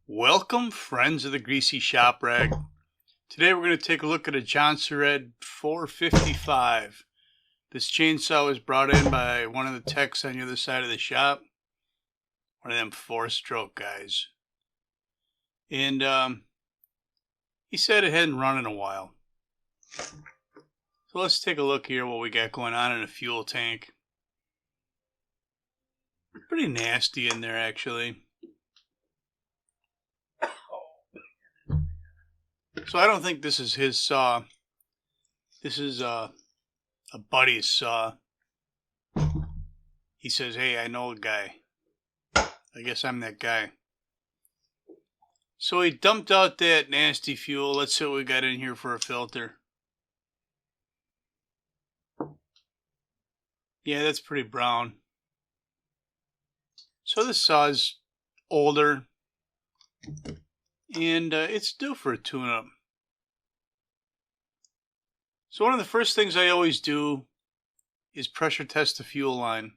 Welcome, friends of the Greasy Shop Rag. Today we're going to take a look at a Jonsered 455. This chainsaw was brought in by one of the techs on the other side of the shop. One of them 4-stroke guys. And he said it hadn't run in a while. So let's take a look here what we got going on in a fuel tank. Pretty nasty in there, actually. So I don't think this is his saw. This is a buddy's saw. He says, hey, I know a guy. I guess I'm that guy. So he dumped out that nasty fuel. Let's see what we got in here for a filter. Yeah, that's pretty brown. So this saw is older. And it's due for a tune-up. So one of the first things I always do is pressure test the fuel line.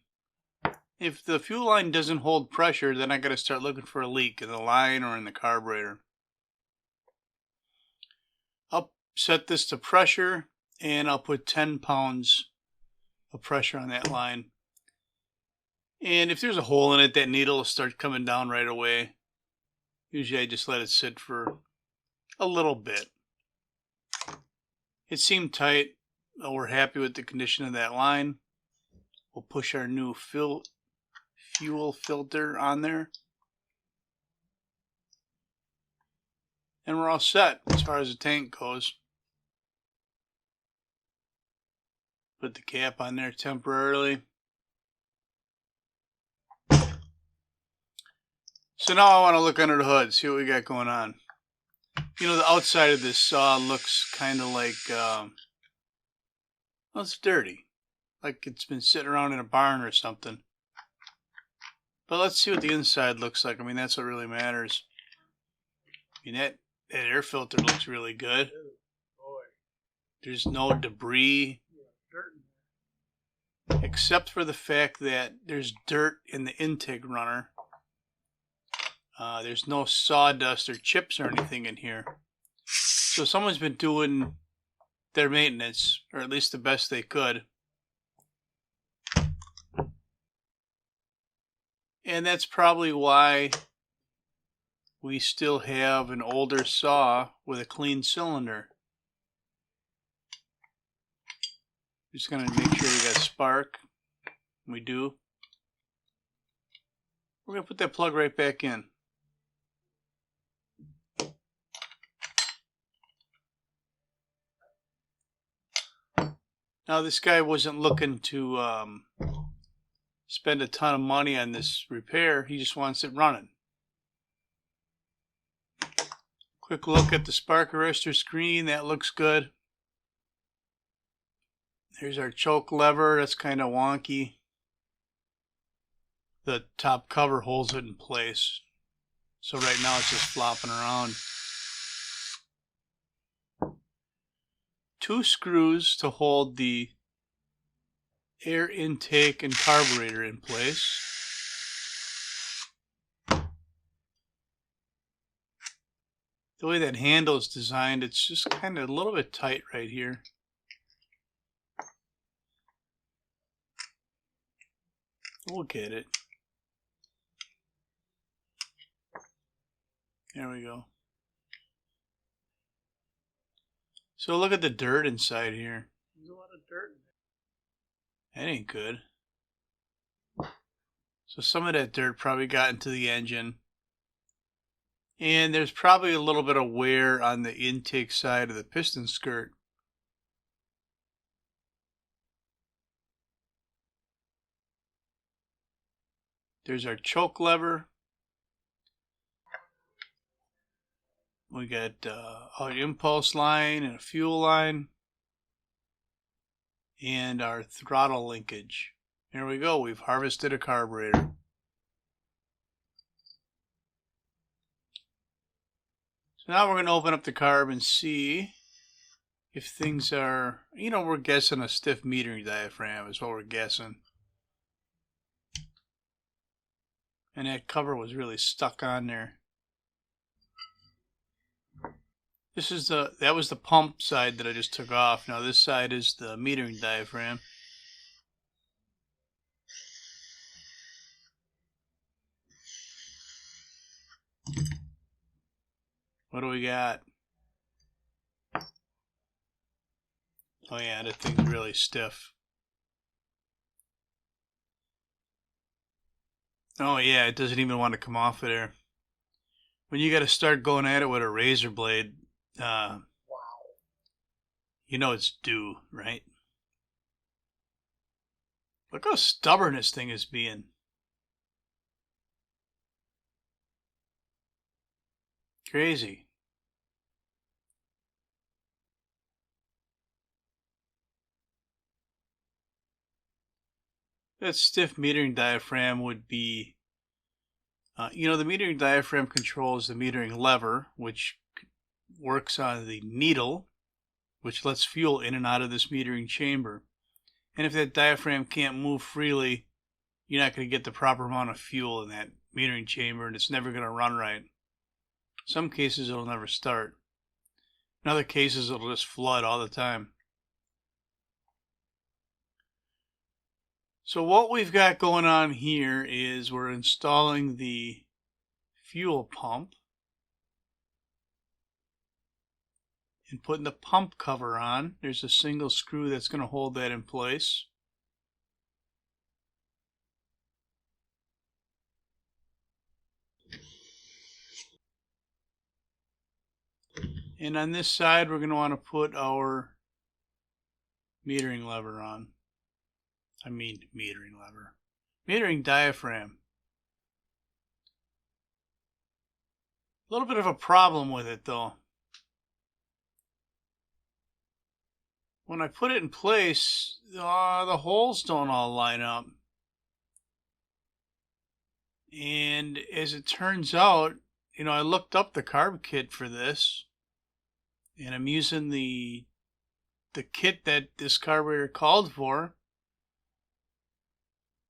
If the fuel line doesn't hold pressure, then I got to start looking for a leak in the line or in the carburetor. I'll set this to pressure and I'll put 10 pounds of pressure on that line. And if there's a hole in it, that needle will start coming down right away. Usually I just let it sit for a little bit. It seemed tight. We're happy with the condition of that line. We'll push our new fuel filter on there. And we're all set as far as the tank goes. Put the cap on there temporarily. So now I want to look under the hood, see what we got going on. You know, the outside of this saw looks kind of like, well, it's dirty. Like it's been sitting around in a barn or something. But let's see what the inside looks like. I mean, that's what really matters. I mean, that air filter looks really good. There's no debris. Except for the fact that there's dirt in the intake runner. There's no sawdust or chips or anything in here. So someone's been doing their maintenance, or at least the best they could. And that's probably why we still have an older saw with a clean cylinder. Just going to make sure we got spark. We do. We're going to put that plug right back in. Now this guy wasn't looking to spend a ton of money on this repair. He just wants it running. Quick look at the spark arrestor screen. That looks good. Here's our choke lever. That's kind of wonky. The top cover holds it in place. So right now it's just flopping around. 2 screws to hold the air intake and carburetor in place. The way that handle is designed, it's just kind of a little bit tight right here. We'll get it. There we go. So look at the dirt inside here. There's a lot of dirt in That ain't good. So some of that dirt probably got into the engine. And there's probably a little bit of wear on the intake side of the piston skirt. There's our choke lever. We got our impulse line and a fuel line. And our throttle linkage. Here we go. We've harvested a carburetor. So now we're going to open up the carb and see if things are, you know, we're guessing a stiff metering diaphragm is what we're guessing. And that cover was really stuck on there. That was the pump side that I just took off. Now this side is the metering diaphragm. What do we got? Oh yeah, that thing's really stiff. Oh yeah, it doesn't even want to come off of there. When you got to start going at it with a razor blade, you know it's due, right? Look how stubborn this thing is being. Crazy. That stiff metering diaphragm would be, the metering diaphragm controls the metering lever, which works on the needle, which lets fuel in and out of this metering chamber. And if that diaphragm can't move freely, you're not going to get the proper amount of fuel in that metering chamber, and it's never going to run right. Some cases it'll never start. In other cases it'll just flood all the time. So what we've got going on here is we're installing the fuel pump and putting the pump cover on. There's a single screw that's going to hold that in place. And on this side we're going to want to put our metering lever on. Metering diaphragm. A little bit of a problem with it though. When I put it in place, the holes don't all line up. And as it turns out, I looked up the carb kit for this, and I'm using the kit that this carburetor called for,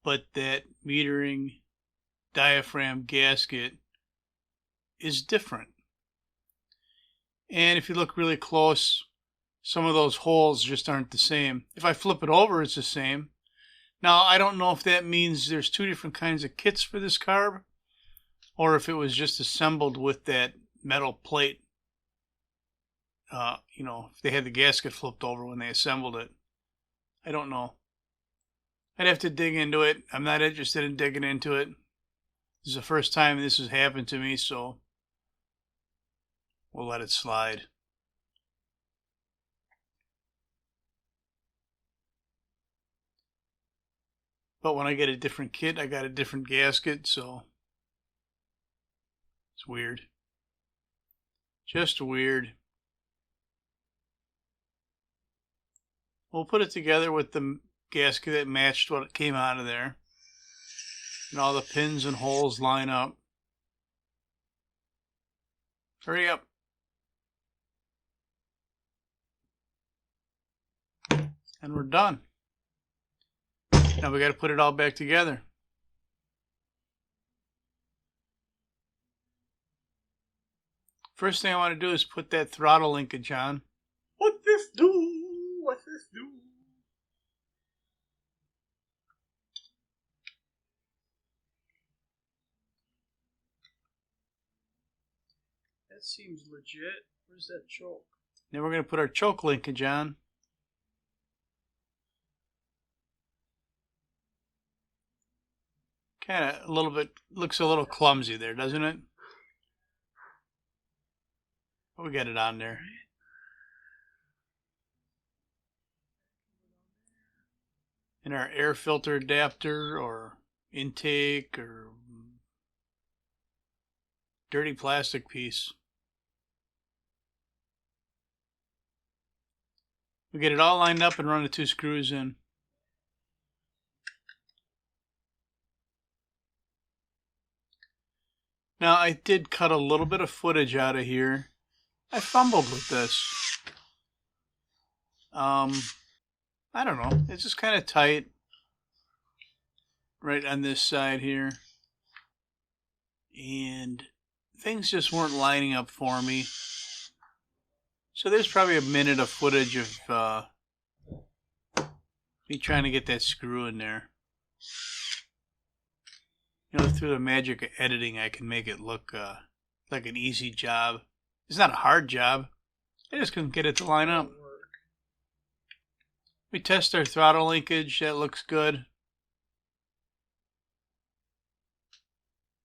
but that metering diaphragm gasket is different. And if you look really close, some of those holes just aren't the same. If I flip it over, it's the same. Now, I don't know if that means there's two different kinds of kits for this carb, or if it was just assembled with that metal plate. If they had the gasket flipped over when they assembled it. I don't know. I'd have to dig into it. I'm not interested in digging into it. This is the first time this has happened to me, so we'll let it slide. But when I get a different kit, I got a different gasket, so it's weird. Just weird. We'll put it together with the gasket that matched what came out of there. And all the pins and holes line up. Hurry up. And we're done. Now we got to put it all back together. First thing I want to do is put that throttle linkage on. What's this do? What's this do? That seems legit. Where's that choke? Now we're going to put our choke linkage on. Kind of a little bit, looks a little clumsy there, doesn't it? But we got it on there. And our air filter adapter or intake or dirty plastic piece. We get it all lined up and run the two screws in. Now I did cut a little bit of footage out of here. I fumbled with this. I don't know. It's just kind of tight right on this side here. And things just weren't lining up for me. So there's probably a minute of footage of me trying to get that screw in there. You know, through the magic of editing, I can make it look like an easy job. It's not a hard job. I just couldn't get it to line up. We test our throttle linkage. That looks good.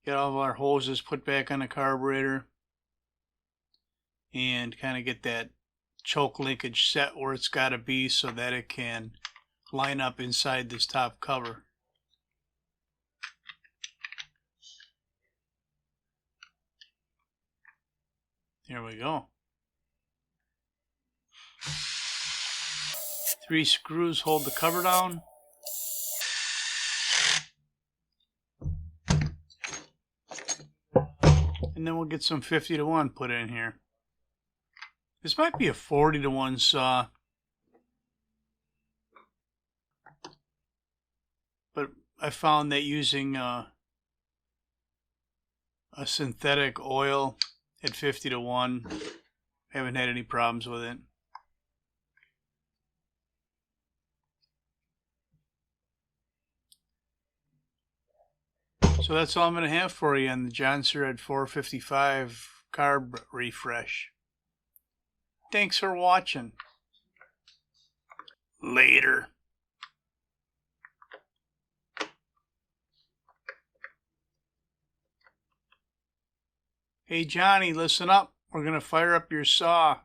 Get all of our hoses put back on the carburetor. And kind of get that choke linkage set where it's got to be so that it can line up inside this top cover. There we go. 3 screws hold the cover down. And then we'll get some 50-to-1 put in here. This might be a 40-to-1 saw. But I found that using a synthetic oil at 50-to-1, haven't had any problems with it. So that's all I'm going to have for you on the Jonsered 455 carb refresh. Thanks for watching. Later. Hey Johnny, listen up. We're going to fire up your saw.